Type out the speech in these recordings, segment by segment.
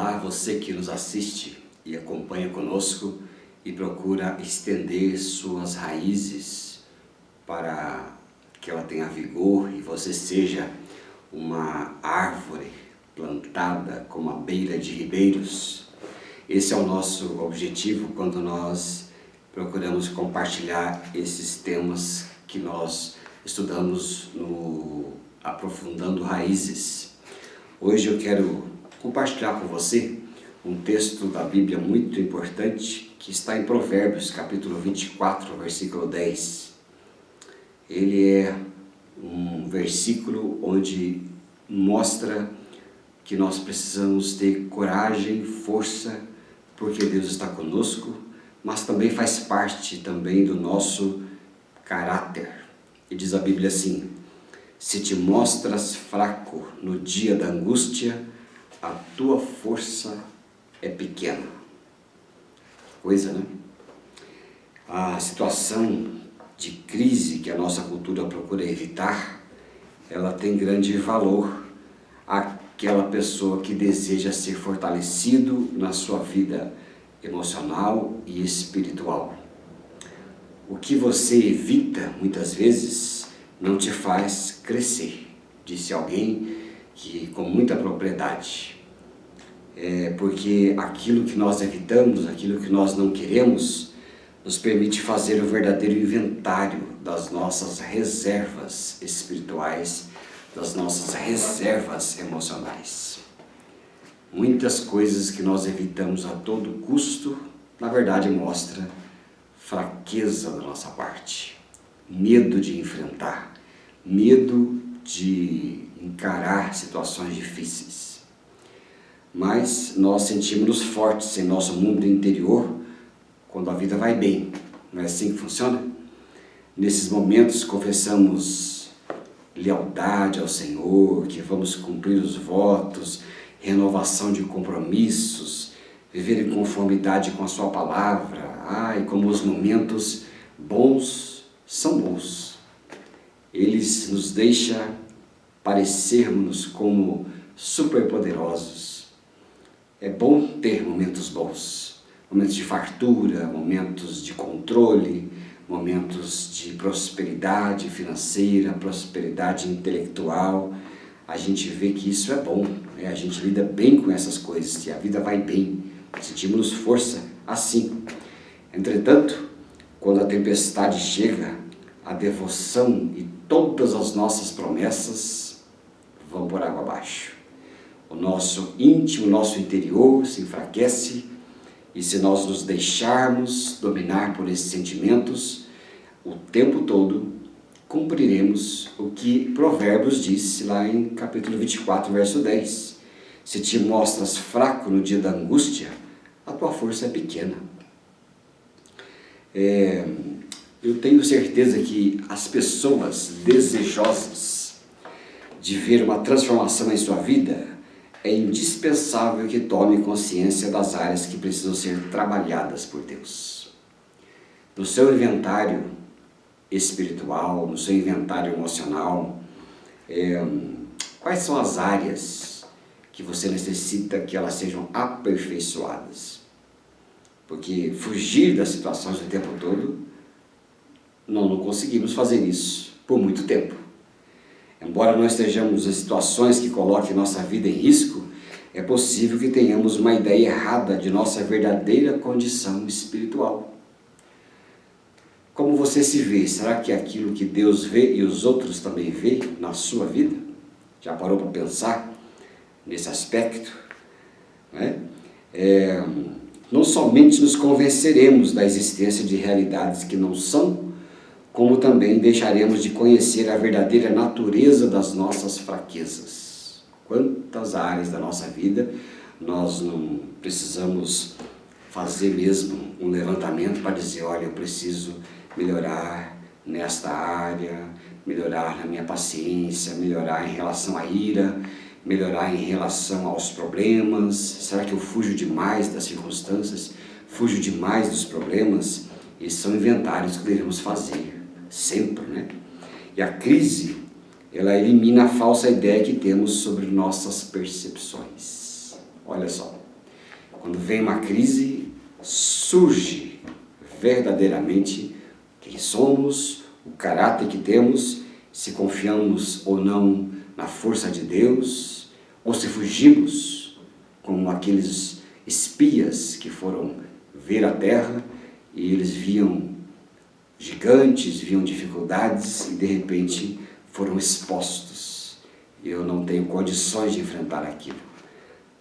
Olá, você que nos assiste e acompanha conosco e procura estender suas raízes para que ela tenha vigor e você seja uma árvore plantada como a beira de ribeiros. Esse é o nosso objetivo quando nós procuramos compartilhar esses temas que nós estudamos no Aprofundando Raízes. Hoje eu quero compartilhar com você um texto da Bíblia muito importante que está em Provérbios, capítulo 24, versículo 10. Ele é um versículo onde mostra que nós precisamos ter coragem, força, porque Deus está conosco, mas também faz parte também do nosso caráter. E diz a Bíblia assim: se te mostras fraco no dia da angústia, a tua força é pequena. Coisa, né? A situação de crise que a nossa cultura procura evitar, ela tem grande valor àquela pessoa que deseja ser fortalecido na sua vida emocional e espiritual. O que você evita, muitas vezes, não te faz crescer, disse alguém que com muita propriedade. Porque aquilo que nós evitamos, aquilo que nós não queremos, nos permite fazer o verdadeiro inventário das nossas reservas espirituais, das nossas reservas emocionais. Muitas coisas que nós evitamos a todo custo, na verdade mostra fraqueza da nossa parte, medo de enfrentar, medo de encarar situações difíceis. Mas nós sentimos-nos fortes em nosso mundo interior quando a vida vai bem. Não é assim que funciona? Nesses momentos confessamos lealdade ao Senhor, que vamos cumprir os votos, renovação de compromissos, viver em conformidade com a sua palavra. E como os momentos bons são bons. Eles nos deixam parecermos como superpoderosos. É bom ter momentos bons, momentos de fartura, momentos de controle, momentos de prosperidade financeira, prosperidade intelectual. A gente vê que isso é bom, né? A gente lida bem com essas coisas, e a vida vai bem, sentimos força assim. Entretanto, quando a tempestade chega, a devoção e todas as nossas promessas vão por água abaixo. O nosso íntimo, o nosso interior se enfraquece, e se nós nos deixarmos dominar por esses sentimentos, o tempo todo cumpriremos o que Provérbios disse lá em capítulo 24, verso 10. Se te mostras fraco no dia da angústia, a tua força é pequena. Eu tenho certeza que as pessoas desejosas de ver uma transformação em sua vida, é indispensável que tome consciência das áreas que precisam ser trabalhadas por Deus. No seu inventário espiritual, no seu inventário emocional, quais são as áreas que você necessita que elas sejam aperfeiçoadas? Porque fugir das situações o tempo todo, não conseguimos fazer isso por muito tempo. Embora nós estejamos em situações que coloquem nossa vida em risco, é possível que tenhamos uma ideia errada de nossa verdadeira condição espiritual. Como você se vê? Será que é aquilo que Deus vê e os outros também vê na sua vida? Já parou para pensar nesse aspecto? Não somente nos convenceremos da existência de realidades que não são, como também deixaremos de conhecer a verdadeira natureza das nossas fraquezas. Quantas áreas da nossa vida nós não precisamos fazer mesmo um levantamento para dizer: olha, eu preciso melhorar nesta área, melhorar na minha paciência, melhorar em relação à ira, melhorar em relação aos problemas. Será que eu fujo demais das circunstâncias? Fujo demais dos problemas? Esses são inventários que devemos fazer sempre, né? E a crise, ela elimina a falsa ideia que temos sobre nossas percepções. Olha só, Quando vem uma crise, surge verdadeiramente quem somos, o caráter que temos, se confiamos ou não na força de Deus, ou se fugimos, como aqueles espias que foram ver a terra e eles viam gigantes, viam dificuldades e de repente foram expostos. Eu não tenho condições de enfrentar aquilo.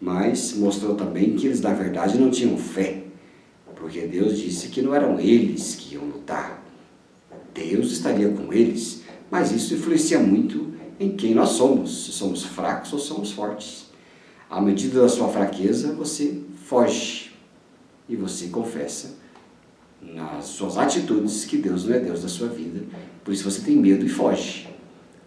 Mas mostrou também que eles na verdade não tinham fé, porque Deus disse que não eram eles que iam lutar. Deus estaria com eles, mas isso influencia muito em quem nós somos, se somos fracos ou somos fortes. À medida da sua fraqueza, você foge e você confessa nas suas atitudes que Deus não é Deus da sua vida, por isso você tem medo e foge.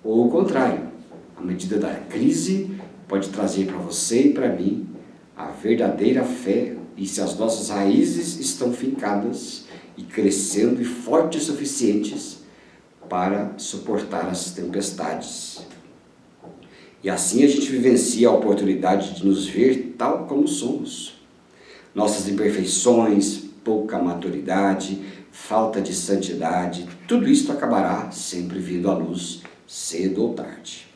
Ou o contrário, à medida da crise, pode trazer para você e para mim a verdadeira fé, e se as nossas raízes estão fincadas e crescendo e fortes o suficientes para suportar as tempestades. E assim a gente vivencia a oportunidade de nos ver tal como somos. Nossas imperfeições, pouca maturidade, falta de santidade, tudo isso acabará sempre vindo à luz, cedo ou tarde.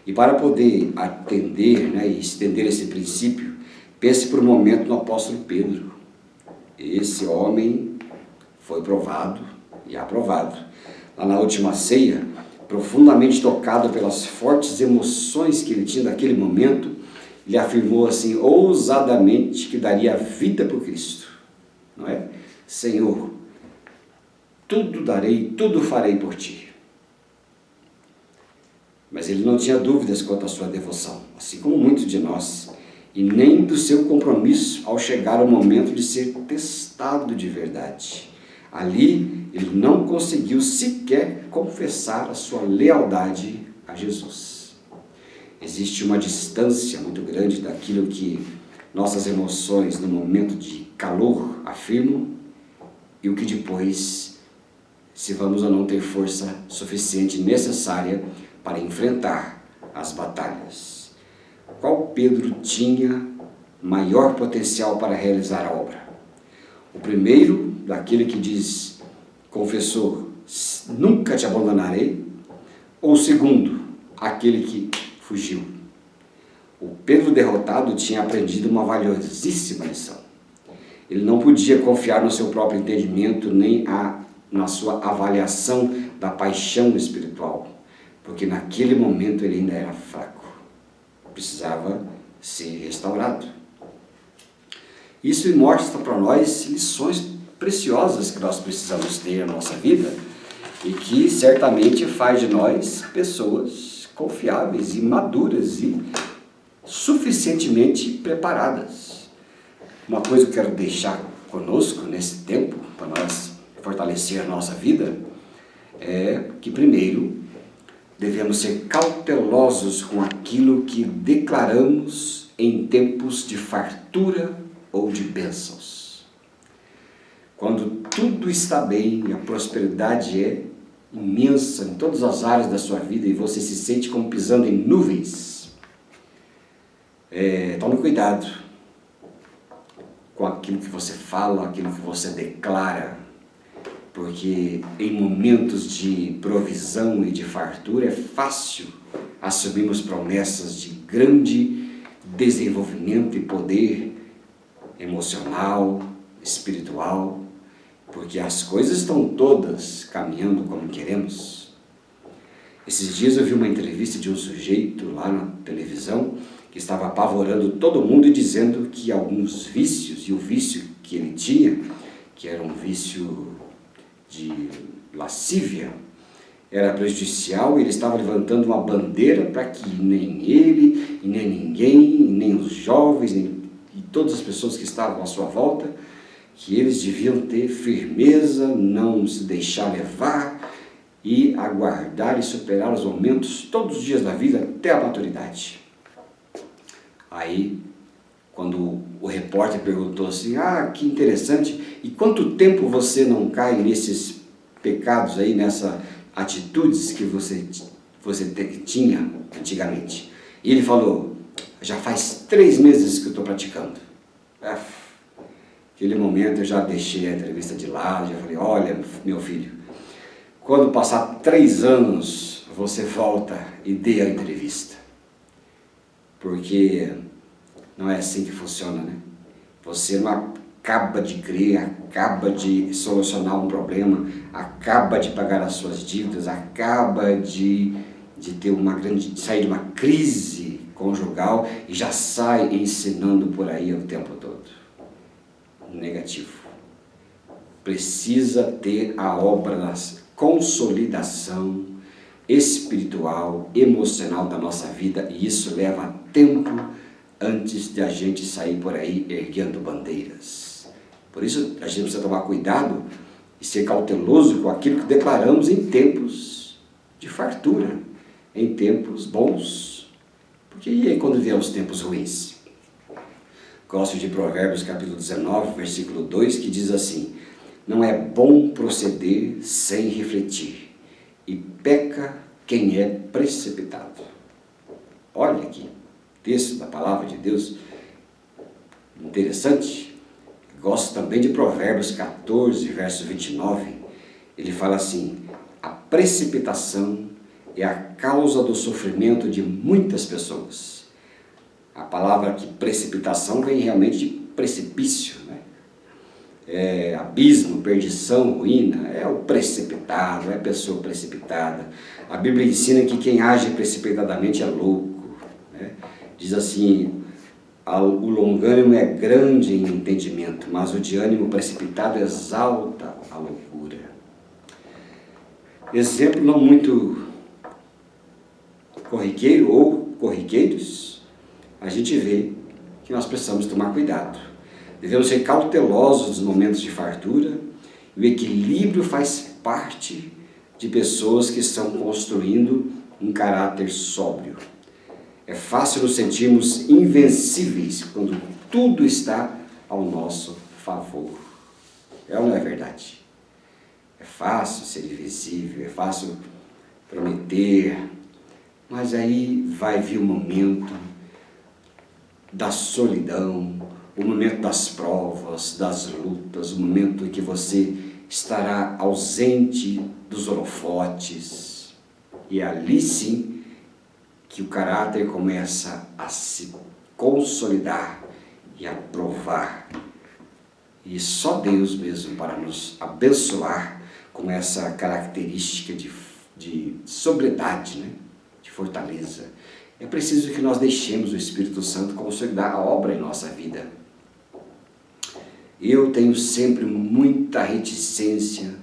E para poder atender e estender esse princípio, pense por um momento no apóstolo Pedro. Esse homem foi provado e aprovado. Lá na última ceia, profundamente tocado pelas fortes emoções que ele tinha naquele momento, ele afirmou assim, ousadamente, que daria a vida por Cristo. Não é? Senhor, tudo darei, tudo farei por ti. Mas ele não tinha dúvidas quanto à sua devoção, assim como muitos de nós, e nem do seu compromisso ao chegar o momento de ser testado de verdade. Ali, ele não conseguiu sequer confessar a sua lealdade a Jesus. Existe uma distância muito grande daquilo que nossas emoções no momento de calor afirmam e o que depois, se vamos ou não ter força suficiente necessária para enfrentar as batalhas. Qual Pedro tinha maior potencial para realizar a obra? O primeiro, daquele que diz, confessou, nunca te abandonarei, ou o segundo, aquele que fugiu? O Pedro derrotado tinha aprendido uma valiosíssima lição. Ele não podia confiar no seu próprio entendimento nem na sua avaliação da paixão espiritual, porque naquele momento ele ainda era fraco, precisava ser restaurado. Isso mostra para nós lições preciosas que nós precisamos ter na nossa vida e que certamente faz de nós pessoas confiáveis e maduras e suficientemente preparadas. Uma coisa que eu quero deixar conosco nesse tempo, para nós fortalecer a nossa vida, é que primeiro devemos ser cautelosos com aquilo que declaramos em tempos de fartura ou de bênçãos. Quando tudo está bem e a prosperidade é imensa em todas as áreas da sua vida e você se sente como pisando em nuvens, tome cuidado com aquilo que você fala, aquilo que você declara, porque em momentos de provisão e de fartura é fácil assumirmos promessas de grande desenvolvimento e poder emocional, espiritual, porque as coisas estão todas caminhando como queremos. Esses dias eu vi uma entrevista de um sujeito lá na televisão que estava apavorando todo mundo e dizendo que alguns vícios, e o vício que ele tinha, que era um vício de lascívia, era prejudicial, e ele estava levantando uma bandeira para que nem ele, e nem ninguém, e nem os jovens, e todas as pessoas que estavam à sua volta, que eles deviam ter firmeza, não se deixar levar e aguardar e superar os momentos todos os dias da vida até a maturidade. Aí, quando o repórter perguntou assim, que interessante, e quanto tempo você não cai nesses pecados aí, nessas atitudes que você tinha antigamente? E ele falou, já faz 3 meses que eu estou praticando. Aquele momento eu já deixei a entrevista de lado, já falei, olha, meu filho, quando passar 3 anos, você volta e dê a entrevista. Porque não é assim que funciona, né? Você não acaba de crer, acaba de solucionar um problema, acaba de pagar as suas dívidas, acaba de ter sair de uma crise conjugal e já sai ensinando por aí o tempo todo. Negativo. Precisa ter a obra da consolidação espiritual, emocional da nossa vida, e isso leva tempo antes de a gente sair por aí erguendo bandeiras. Por isso a gente precisa tomar cuidado e ser cauteloso com aquilo que declaramos em tempos de fartura, em tempos bons. Porque e aí quando vier os tempos ruins? Gosto de Provérbios capítulo 19, versículo 2, que diz assim: não é bom proceder sem refletir, e peca quem é precipitado. Olha aqui, texto da palavra de Deus, interessante. Gosto também de Provérbios 14, verso 29, ele fala assim: a precipitação é a causa do sofrimento de muitas pessoas. A palavra aqui, precipitação, vem realmente de precipício, né? Abismo, perdição, ruína, é o precipitado, é a pessoa precipitada. A Bíblia ensina que quem age precipitadamente é louco, né? Diz assim, o longânimo é grande em entendimento, mas o de ânimo precipitado exalta a loucura. Exemplo não muito corriqueiro ou corriqueiros, a gente vê que nós precisamos tomar cuidado. Devemos ser cautelosos nos momentos de fartura, e o equilíbrio faz parte de pessoas que estão construindo um caráter sóbrio. É fácil nos sentirmos invencíveis quando tudo está ao nosso favor. É ou não é verdade? É fácil ser invencível, é fácil prometer, mas aí vai vir o momento da solidão, o momento das provas, das lutas, o momento em que você estará ausente dos holofotes, e é ali sim que o caráter começa a se consolidar e a provar. E só Deus mesmo para nos abençoar com essa característica de sobriedade, né? De fortaleza. É preciso que nós deixemos o Espírito Santo consolidar a obra em nossa vida. Eu tenho sempre muita reticência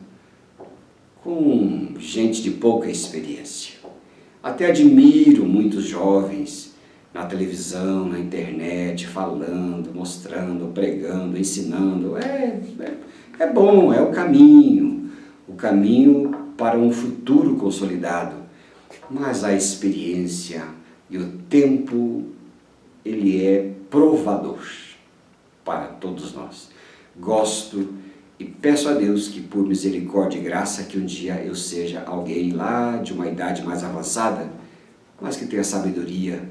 com gente de pouca experiência. Até admiro muitos jovens na televisão, na internet, falando, mostrando, pregando, ensinando. É bom, é o caminho para um futuro consolidado. Mas a experiência e o tempo, ele é provador para todos nós. Gosto e peço a Deus que, por misericórdia e graça, que um dia eu seja alguém lá de uma idade mais avançada, mas que tenha sabedoria,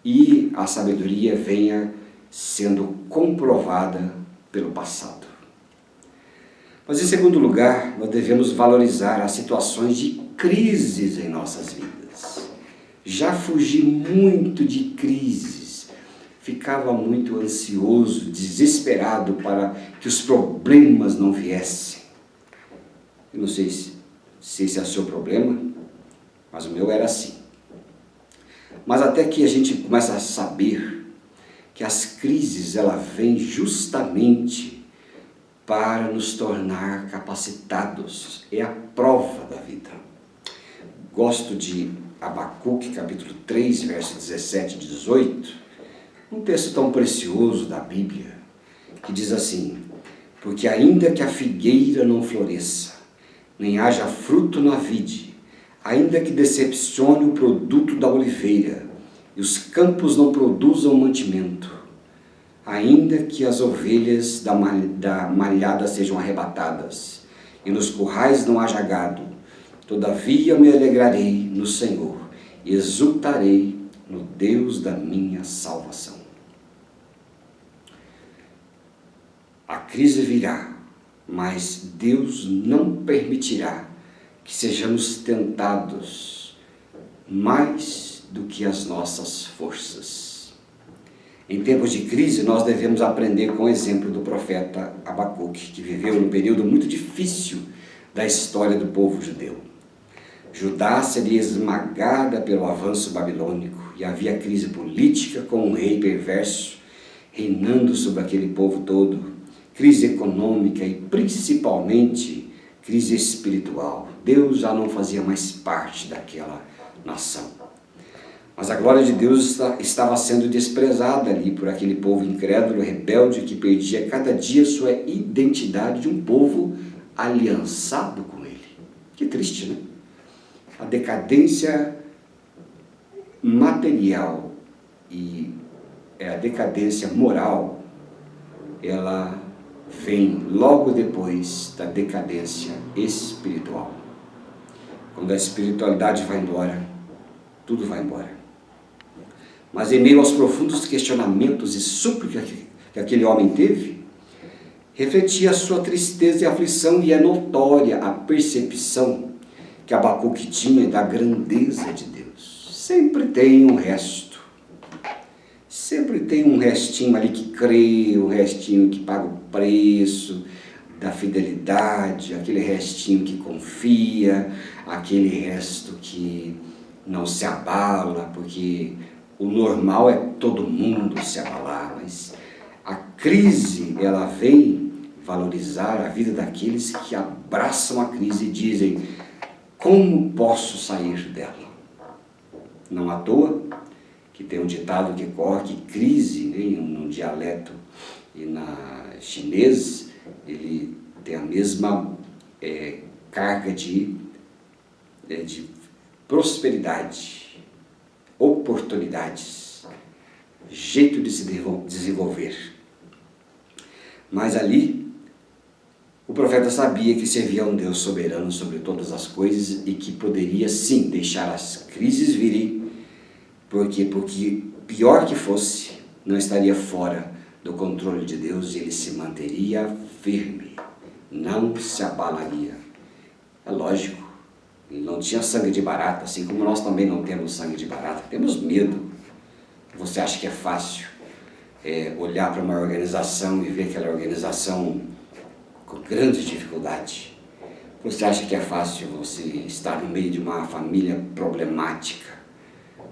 e a sabedoria venha sendo comprovada pelo passado. Mas, em segundo lugar, nós devemos valorizar as situações de crises em nossas vidas. Já fugi muito de crises, ficava muito ansioso, desesperado para que os problemas não viessem. Eu não sei se esse é o seu problema, mas o meu era assim. Mas até que a gente começa a saber que as crises, ela vêm justamente para nos tornar capacitados. É a prova da vida. Gosto de Abacuque, capítulo 3, verso 17 e 18, um texto tão precioso da Bíblia, que diz assim: porque ainda que a figueira não floresça, nem haja fruto na vide, ainda que decepcione o produto da oliveira, e os campos não produzam mantimento, ainda que as ovelhas da malhada sejam arrebatadas, e nos currais não haja gado, todavia me alegrarei no Senhor, e exultarei no Deus da minha salvação. crise virá, mas Deus não permitirá que sejamos tentados mais do que as nossas forças. Em tempos de crise, nós devemos aprender com o exemplo do profeta Abacuque, que viveu um período muito difícil da história do povo judeu. Judá seria esmagada pelo avanço babilônico e havia crise política com um rei perverso reinando sobre aquele povo todo, crise econômica e principalmente crise espiritual. Deus já não fazia mais parte daquela nação. Mas a glória de Deus estava sendo desprezada ali por aquele povo incrédulo, rebelde, que perdia cada dia sua identidade de um povo aliançado com ele. Que triste, né? A decadência material e a decadência moral, ela vem logo depois da decadência espiritual. Quando a espiritualidade vai embora, tudo vai embora. Mas em meio aos profundos questionamentos e súplicas que aquele homem teve, refletia a sua tristeza e aflição, e é notória a percepção que Abacuque tinha da grandeza de Deus. Sempre tem um resto. Sempre tem um restinho ali que crê, um restinho que paga o preço da fidelidade, aquele restinho que confia, aquele resto que não se abala, porque o normal é todo mundo se abalar, mas a crise, ela vem valorizar a vida daqueles que abraçam a crise e dizem: como posso sair dela? Não à toa que tem um ditado que corre que crise, né, no dialeto e na chinês, ele tem a mesma carga de prosperidade, oportunidades, jeito de se desenvolver. Mas ali, o profeta sabia que servia a um Deus soberano sobre todas as coisas e que poderia sim deixar as crises virem, porque pior que fosse, não estaria fora do controle de Deus e ele se manteria firme, não se abalaria. É lógico, ele não tinha sangue de barata, assim como nós também não temos sangue de barata, temos medo. Você acha que é fácil olhar para uma organização e ver aquela organização com grande dificuldade? Você acha que é fácil você estar no meio de uma família problemática,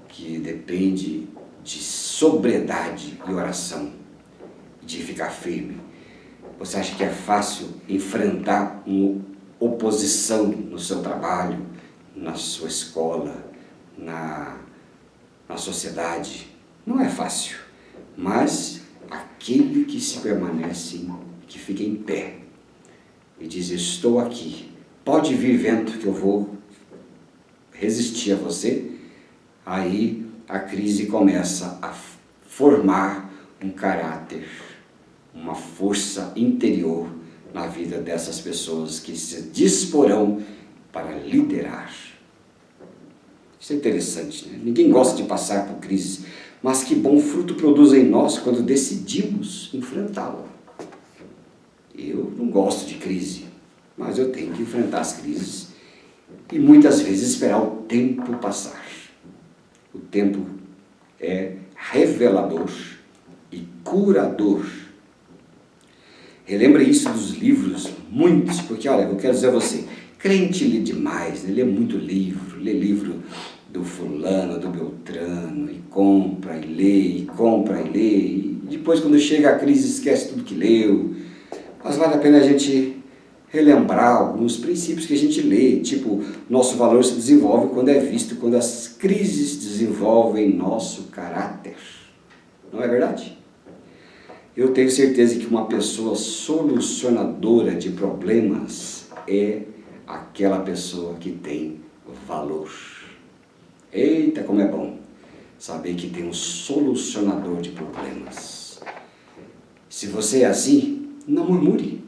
que depende de sobriedade e oração, de ficar firme? Você acha que é fácil enfrentar uma oposição no seu trabalho, na sua escola, na sociedade? Não é fácil, mas aquele que se permanece, que fica em pé e diz: estou aqui, pode vir vento que eu vou resistir a você, aí a crise começa a formar um caráter, uma força interior na vida dessas pessoas que se disporão para liderar. Isso é interessante, né? Ninguém gosta de passar por crises, mas que bom fruto produz em nós quando decidimos enfrentá-la. Eu não gosto de crise, mas eu tenho que enfrentar as crises e muitas vezes esperar o tempo passar. O tempo é revelador e curador. Relembre isso dos livros, muitos, porque olha, eu quero dizer a você, crente lê demais, né? Lê muito livro, lê livro do fulano, do beltrano, e compra e lê, e compra e lê, e depois quando chega a crise esquece tudo que leu. Mas vale a pena a gente relembrar alguns princípios que a gente lê, tipo, nosso valor se desenvolve quando é visto, quando as crises desenvolvem nosso caráter. Não é verdade? Eu tenho certeza que uma pessoa solucionadora de problemas é aquela pessoa que tem valor. Eita, como é bom saber que tem um solucionador de problemas. Se você é assim, não murmure.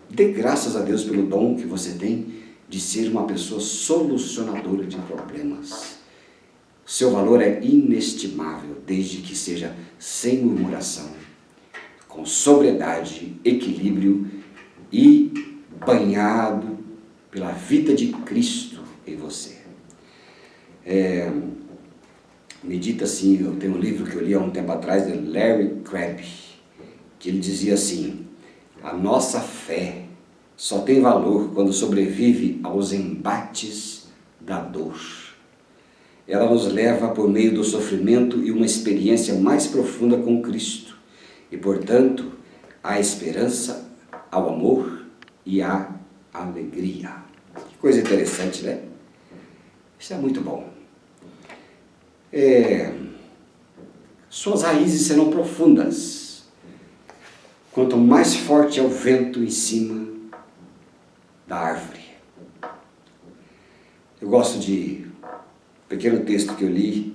Dê graças a Deus pelo dom que você tem de ser uma pessoa solucionadora de problemas. O seu valor é inestimável, desde que seja sem murmuração, com sobriedade, equilíbrio e banhado pela vida de Cristo em você. Medita assim, eu tenho um livro que eu li há um tempo atrás, de Larry Crabb, que ele dizia assim: a nossa fé só tem valor quando sobrevive aos embates da dor. Ela nos leva por meio do sofrimento e uma experiência mais profunda com Cristo. E, portanto, à esperança, ao amor e à alegria. Que coisa interessante, né? Isso é muito bom. Suas raízes serão profundas. Quanto mais forte é o vento em cima da árvore. Eu gosto de um pequeno texto que eu li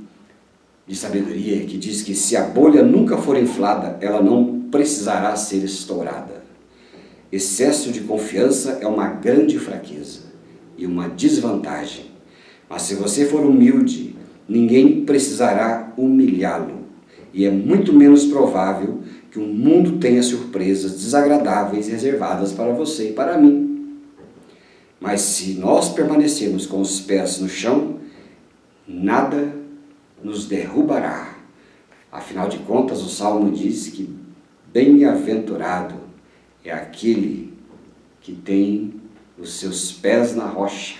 de sabedoria que diz que se a bolha nunca for inflada, ela não precisará ser estourada. Excesso de confiança é uma grande fraqueza e uma desvantagem. Mas se você for humilde, ninguém precisará humilhá-lo. E é muito menos provável que o mundo tenha surpresas desagradáveis reservadas para você e para mim. Mas se nós permanecermos com os pés no chão, nada nos derrubará. Afinal de contas, o Salmo diz que bem-aventurado é aquele que tem os seus pés na rocha.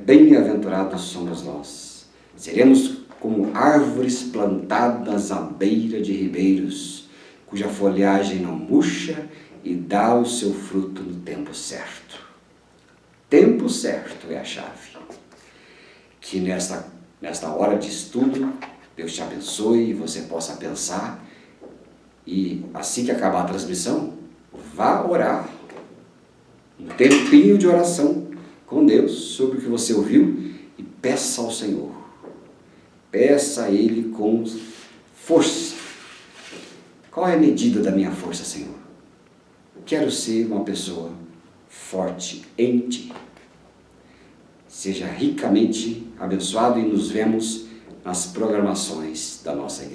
Bem-aventurados somos nós. Seremos como árvores plantadas à beira de ribeiros, cuja folhagem não murcha e dá o seu fruto no tempo certo. Tempo certo é a chave. Que nesta hora de estudo, Deus te abençoe e você possa pensar. E assim que acabar a transmissão, vá orar. Um tempinho de oração com Deus sobre o que você ouviu e peça ao Senhor. Peça a Ele com força. Qual é a medida da minha força, Senhor? Quero ser uma pessoa forte em Ti. Seja ricamente abençoado e nos vemos nas programações da nossa igreja.